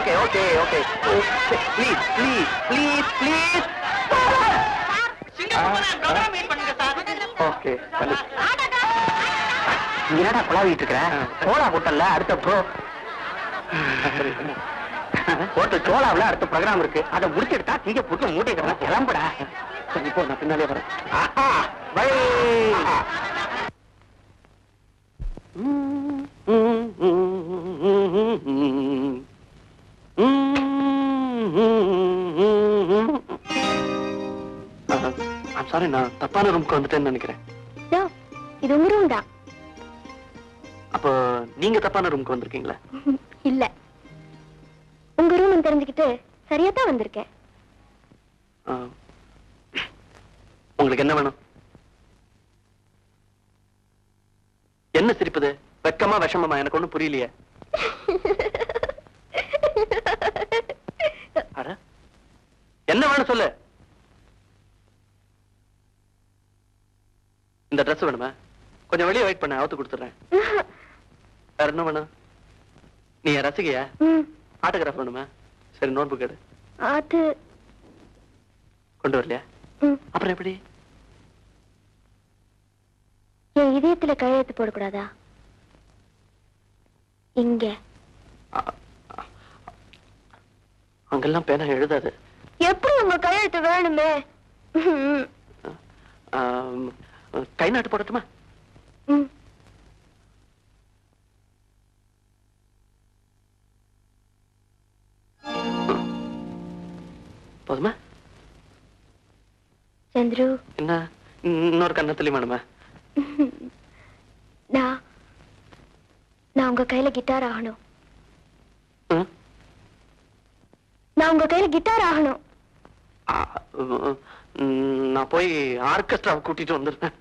Okay okay okay please please please please okay என்னடா குழாவிட்டு இருக்கிற? சோழா ஹோட்டல்ல அடுத்த ஹோட்டல் சோழாவில் அடுத்த ப்ரோக்ராம் இருக்கு. அதை முடிச்சுட்டா சிங்கப்பூருக்கு மூட்டைக்கிறேன். கிளம்புடா. இப்போ நான் பின்னாலே வரேன். சாரி, நான் தப்பான ரூமுக்கு வந்துட்டேன்னு நினைக்கிறேன். இது உங்க ரூம் தான். அப்போ நீங்க தப்பான ரூமுக்கு வந்திருக்கீங்களா? இல்ல, உங்க ரூம் தெரிஞ்சுக்கிட்டு சரியா தான் வந்திருக்கேன். உங்களுக்கு என்ன வேணும்? என்ன சிரிப்பது? வெக்கமா விஷமமா? எனக்கு ஒண்ணும் புரியலையே. என்ன வேணும் சொல்லு. இந்த ட்ரெஸ் வேணுமா? கொஞ்சம் வெளியே வெயிட் பண்ண, அவுத்து கொடுத்துறேன். வேற என்ன வேணும்? நீ ரசிகையா? ஆட்டோகிராஃப் வேணுமா? சரி, நோட் புக் எடு. அது கொண்டு வரலையா? அப்புறம் எப்படி? என் இதயத்துல கையெழுத்து போடக்கூடாதா? இங்க அங்கெல்லாம் பேனா எழுதாது. எப்படி உங்க கையெழுத்து வேணுமே? கை நாட்டு போடட்டுமா? போதுமா? சந்துரு, என்ன இன்னொரு கண்ணத்துலயும் வேணுமா? நான் உங்க கையில கிட்டார் ஆகணும். நான் உங்க கையில கிட்டார் ஆகணும். நான் போய் ஆர்கெஸ்ட்ராவை கூட்டிட்டு வந்துருக்கேன்.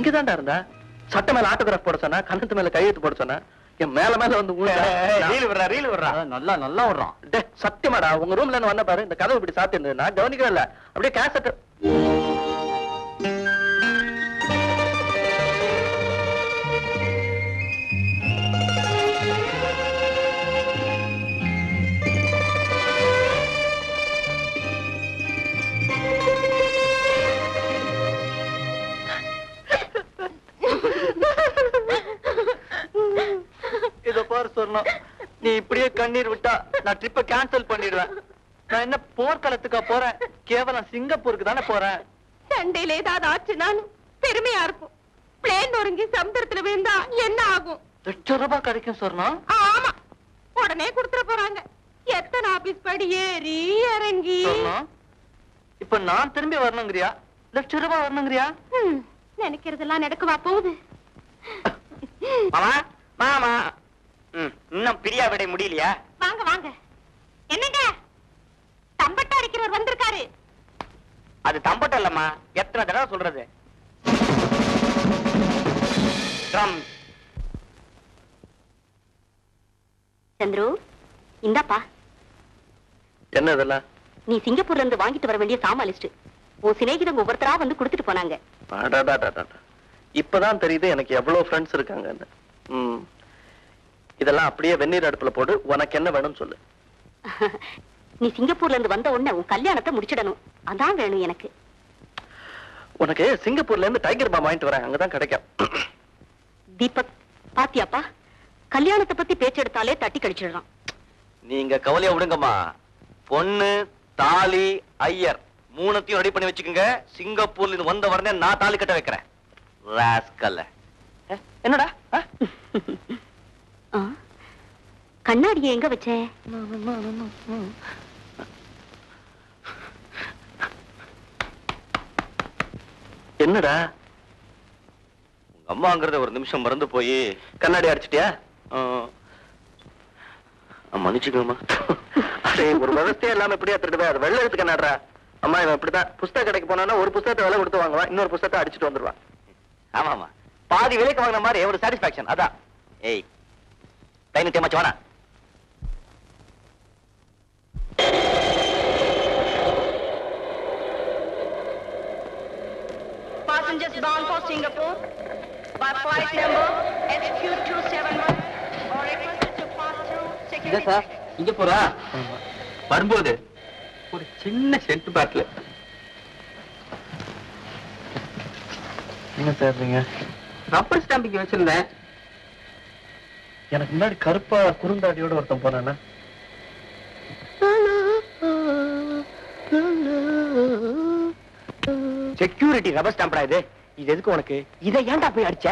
இங்கதான்டா இருந்தா. சட்ட மேல ஆட்டோகிராஃப் போட சொன்னா, கண்ணத்து மேல கையெழுத்து போட சொன்னா, என் மேல மேல வந்து ரீல் விடுறா. நல்லா நல்லா விடுறான். சத்தியமாடா, உங்க ரூம்ல இருந்து வந்த பாரு, இந்த கதவு இப்படி சாத்தி இருந்தது, நான் கவனிக்கவே இல்ல. அப்படியே கேசட் நீ இப்படியே கண்ணீர் விட்டா நான் ட்ரிப்பை கேன்சல் பண்ணிடுவேன். நான் என்ன போர்க்களத்துக்கா போறேன்? கேவலம் சிங்கப்பூருக்கு தானே போறேன். சண்டையில ஏதாவது ஆச்சுனாலும் பெருமையா இருக்கும். பிளேன் ஒருங்கி சமுத்திரத்துல விழுந்தா என்ன ஆகும்? ₹1,00,000 கிடைக்கும் சொன்னோம். ஆமா, உடனே கொடுத்துட போறாங்க. எத்தனை ஆபீஸ் படி ஏறி இறங்கி. இப்ப நான் திரும்பி வரணுங்கிறியா? ₹1,00,000 வரணுங்கிறியா? நினைக்கிறதெல்லாம் நடக்கவா போகுது? மாமா மாமா, இன்னும் பிரியா விட முடியலையா? வாங்க வாங்க. என்னங்க, தம்பட்டா அடிக்கிறவர் வந்திருக்காரு. அது தம்பட்டம் இல்லம்மா, எத்தனை தடவை சொல்றது? சந்துரு, இந்தாப்பா. என்ன இதெல்லாம்? நீ சிங்கப்பூர்ல இருந்து வாங்கிட்டு வர வேண்டிய சாமா லிஸ்ட். உன் சிநேகிதங்க ஒவ்வொருத்தரா வந்து கொடுத்துட்டு போனாங்க. இப்பதான் தெரியுது எனக்கு எவ்வளவு ஃப்ரெண்ட்ஸ் இருக்காங்கன்னு. இதெல்லாம் அப்படியே வெந்நீர் அடுப்புல போடு. உனக்கு என்ன வேணும்னு சொல்லு. நீ சிங்கப்பூர்ல இருந்து வந்த உடனே உன் கல்யாணத்தை முடிச்சிடணும். அதான் வேணும் எனக்கு. உனக்கு சிங்கப்பூர்ல இருந்து டைகர் பாம் வாங்கிட்டு வரேன், அங்கதான் கிடைக்கும். தீபக், பாத்தியாப்பா, கல்யாணத்தை பத்தி பேச்செடுத்தாலே தட்டி கழிச்சிடறான். நீங்க கவலையா விடுங்கம்மா. பொண்ணு, தாலி, ஐயர் மூணுத்தையும் ரெடி பண்ணி வச்சுக்கோங்க. சிங்கப்பூர்ல இருந்து வந்த உடனே நான் தாலி கட்ட வைக்கிறேன். ராஸ்கல்ல. என்னடா கண்ணாடியை எங்க வச்ச? என்னடா உங்க அம்மாங்கிறத ஒரு நிமிஷம் மறந்து போய் கண்ணாடி அடிச்சிட்டியா? மன்னிச்சுக்கோமா. ஒரு விவசாயம் இல்லாம எப்படியா திருடுவே? அது வெள்ள எடுத்து கண்ணாடுறா. அம்மா இவன் இப்படிதான் புஸ்தக கடைக்கு போனான்னா ஒரு புஸ்தகத்தை விலை கொடுத்து வாங்குவான், இன்னொரு புஸ்தகத்தை அடிச்சுட்டு வந்துருவான். ஆமா பாதி விலைக்கு வாங்கின மாதிரி ஒரு சாட்டிஸ்பாக்சன். அதான் ஏய் டைம் தேமாச்சு வாடா. Passengers bound for Singapore by flight number SQ271 are requested to pass through security check. இங்க போறா வரும்போது ஒரு சின்ன சென்ட் பாட்டில். என்ன தேடுறீங்க? ரப்பர் ஸ்டாம்பிங் வச்சிருந்தேன். எனக்கு முன்னாடி கருப்பா குறுந்தாடியோட ஒருத்தன் போனானா? செக்யூரிட்டி ரப்பர் ஸ்டாம்படா இது. இது எதுக்கு உனக்கு? இதை ஏன்டா போய் அடிச்ச?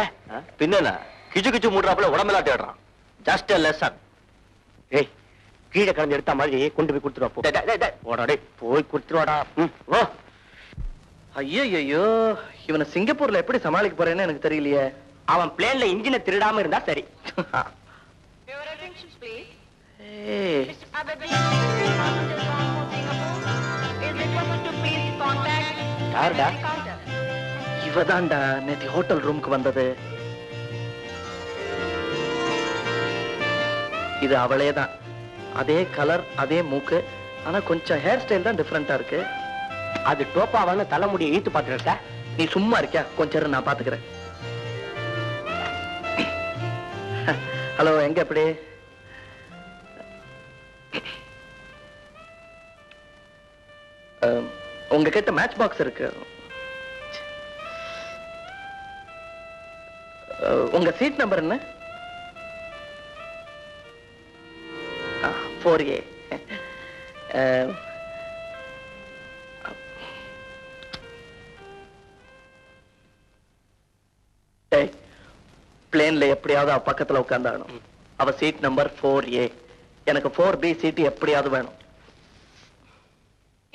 பின்ன கிச்சு கிச்சு மூடுறாப்புல உடம்பெல்லாம் தேடுறான். Just a lesson. ஏய் கீழே கிடந்து எடுத்த மாதிரி கொண்டு போய் கொடுத்துருவா போ. போடா டேய் போய் கொடுத்துருவாடா. ஓ ஐயோ, இவனை சிங்கப்பூர்ல எப்படி சமாளிக்க போறேன்னு எனக்கு தெரியலையே. அவன் பிளேன்ல இன்ஜினை திருடாம இருந்தா சரி. Your attention please. ஏய், Mr. Abadi, passengers bound for Singapore is requested to please contact யாருடா? security counter. இவதான்டா நேத்து ஹோட்டல் ரூமுக்கு வந்தது. இது அவளே தான். அதே கலர், அதே மூக்கு, ஆனா கொஞ்சம் ஹேர் ஸ்டைல் தான் டிஃபரெண்டா இருக்கு. அது டோப்பாவான தலைமுடியை இழுத்து பாத்துருக்க. நீ சும்மா இருக்கியா? கொஞ்சம் இரு, நான் பாத்துக்கிறேன். ஹலோ, எங்க எப்படி? உங்ககிட்ட மேட்ச் பாக்ஸ் இருக்கு. உங்க சீட் நம்பர் என்ன? 4A. பிளேன்ல எப்படியாவது அவ பக்கத்துல உட்கார்ந்தாகணும். அவ சீட் நம்பர் 4A. எனக்கு 4B சீட் எப்படியாவது வேணும்.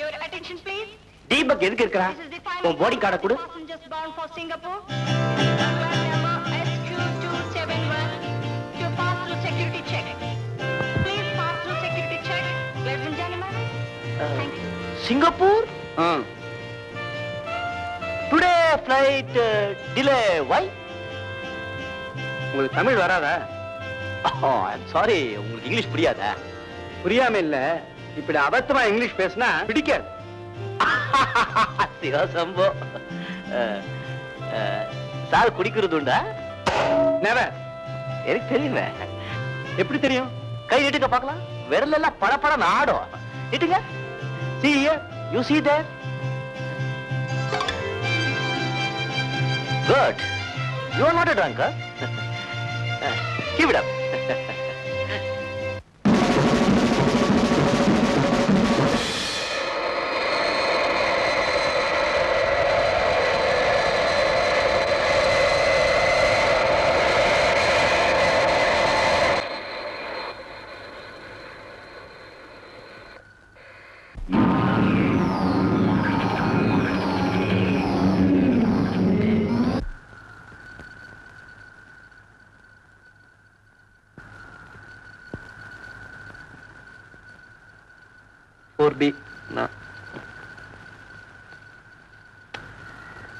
Your attention please. தீபக் எதுக்கு இருக்கா? This is the final உன் பாடி கார்டை கொடு. passengers bound for Singapore. Flight number SQ271 to pass through security check. Please pass through security check, ladies and gentlemen. Thank you. Singapore today flight delay. Why? உங்களுக்கு தமிழ் வராதா? I'm sorry, உங்களுக்கு English புரியாதா? புரியாம இல்ல, இப்படி அபத்தமா இங்கிலீஷ் பேசினா பிடிக்காது. Sivasambo. Sir குடிக்கிறது உண்டா? நெவர். எனக்கு தெரியுமே. எப்படி தெரியும்? கை நீட்டுங்க பார்க்கலாம். விரல் எல்லாம் படபட ஆடும். நீட்டுங்க. See here, you see there? Good. You are not a drunkard. Keep it up.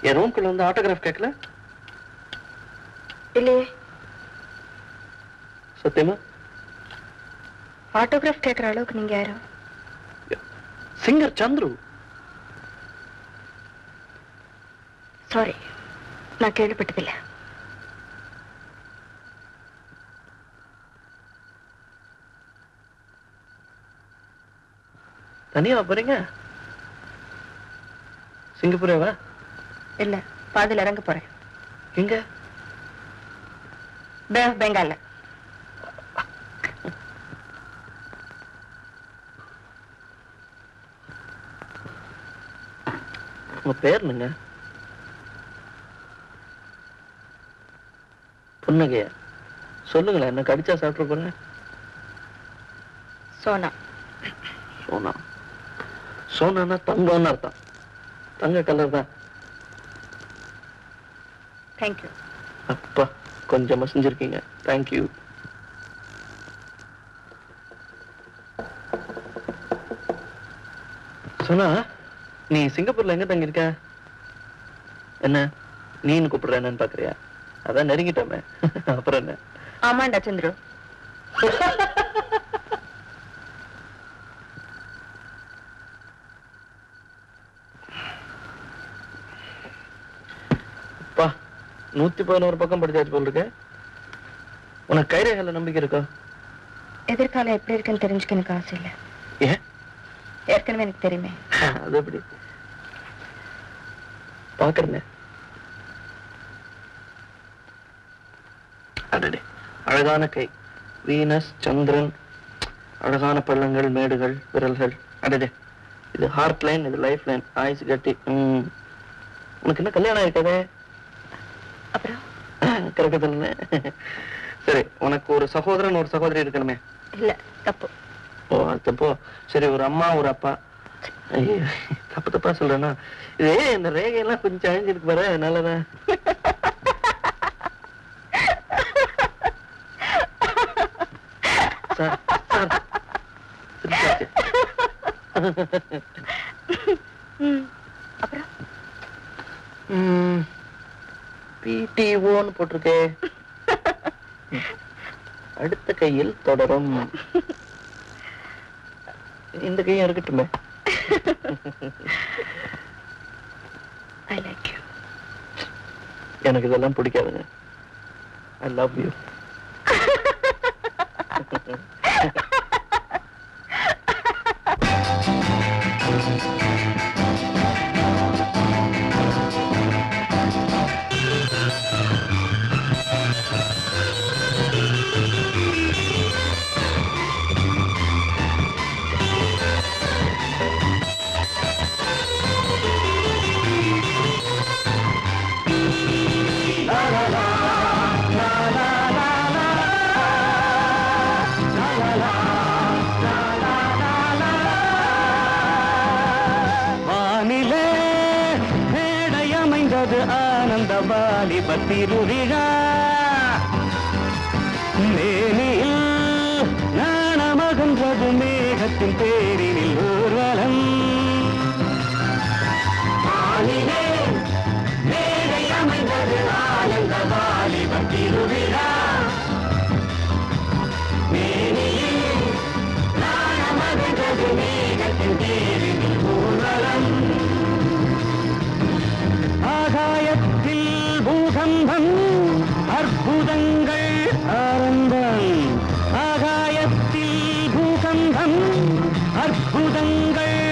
என் ரூம்குள்ள வந்து ஆட்டோகிராஃப் கேட்கல? இல்லையே. சத்தியமா? ஆட்டோகிராஃப் கேட்கற அளவுக்கு நீங்க யாரும்? சிங்கர் சந்துரு. சாரி, நான் கேள்விப்பட்டதில்லை. தனியா போறீங்க? சிங்கப்பூரேவா? இல்ல, பாதியில் இறங்க போறேன். எங்க? Bay of பெங்கால்ல. உங்க பேர் என்னங்க? புன்னகையா? சொல்லுங்களேன், என்ன கடிச்சா சாப்பிட்டு போறேன். சோனா. சோனா? சோனான்னா தங்கம்னு அர்த்தம். தங்க கலர் தான். தேங்க்யூ. அப்பா, கொஞ்சமா செஞ்சிருக்கீங்க. தேங்க்யூ. சோனா, நீ சிங்கப்பூர்ல எங்க தங்கி இருக்க? என்ன நீன்னு கூப்பிடுற என்னன்னு பாக்குறியா? அதான் நெருங்கிட்டோமே. அப்புறம் என்ன? ஆமாண்டா சந்துரு. அப்பா 111 பக்கம் படிச்சாச்சு போல் இருக்கு. உனக்கு கைரேகையில நம்பிக்கை இருக்கா? எதிர்காலம் எப்படி இருக்குன்னு தெரிஞ்சுக்க எனக்கு ஆசை இல்லை. ஏன்? ஏற்கனவே எனக்கு தெரியுமே. அது எப்படி பாக்குறேன். அடடே, அழகான கை, வீனஸ், சந்திரன், அழகான பள்ளங்கள், மேடுகள், விரல்கள். அடடே, இது ஹார்ட் லைன், இது லைஃப் லைன், ஆயுசு கட்டி. உனக்கு என்ன கல்யாணம் ஆயிருக்கதே? அப்புறம் கிடக்குதுன்னு. சரி, உனக்கு ஒரு சகோதரன் ஒரு சகோதரி இருக்கணுமே? இல்ல, தப்பு. ஓ, அது தப்போ? சரி, ஒரு அம்மா ஒரு அப்பா. ஐயோ, தப்பு தப்பா சொல்றேன்னா, இதே இந்த ரேகையெல்லாம் கொஞ்சம் அழிஞ்சிருக்கு பாரு, அதனாலதான். சார், சார், சிரிச்சாச்சு. அப்புறம் PTOன்னு போட்டிருக்கே. அடுத்த கையில் தொடரும். இந்த கையும் இருக்கட்டுமே. I like you. எனக்கு இதெல்லாம் பிடிக்காதுங்க. I love you. வானிலே மேடையமைந்தது ஆனந்த வாலிப திருவிழா. மேனியில் நாணமகன்றது மேகத்தின் பேரினில் ஊர்வலம். வானிலே மேடையமைந்தது ஆனந்த வாலிப திருவிழா. மேனியில் நாணமகன்றது மேகத்தின் பேரினில் ஊர்வலம். ஆகாயத்தில் பூகம்பம், அற்புதங்கள் ஆரம்பம். ஆகாயத்தில் பூகம்பம், அற்புதங்கள்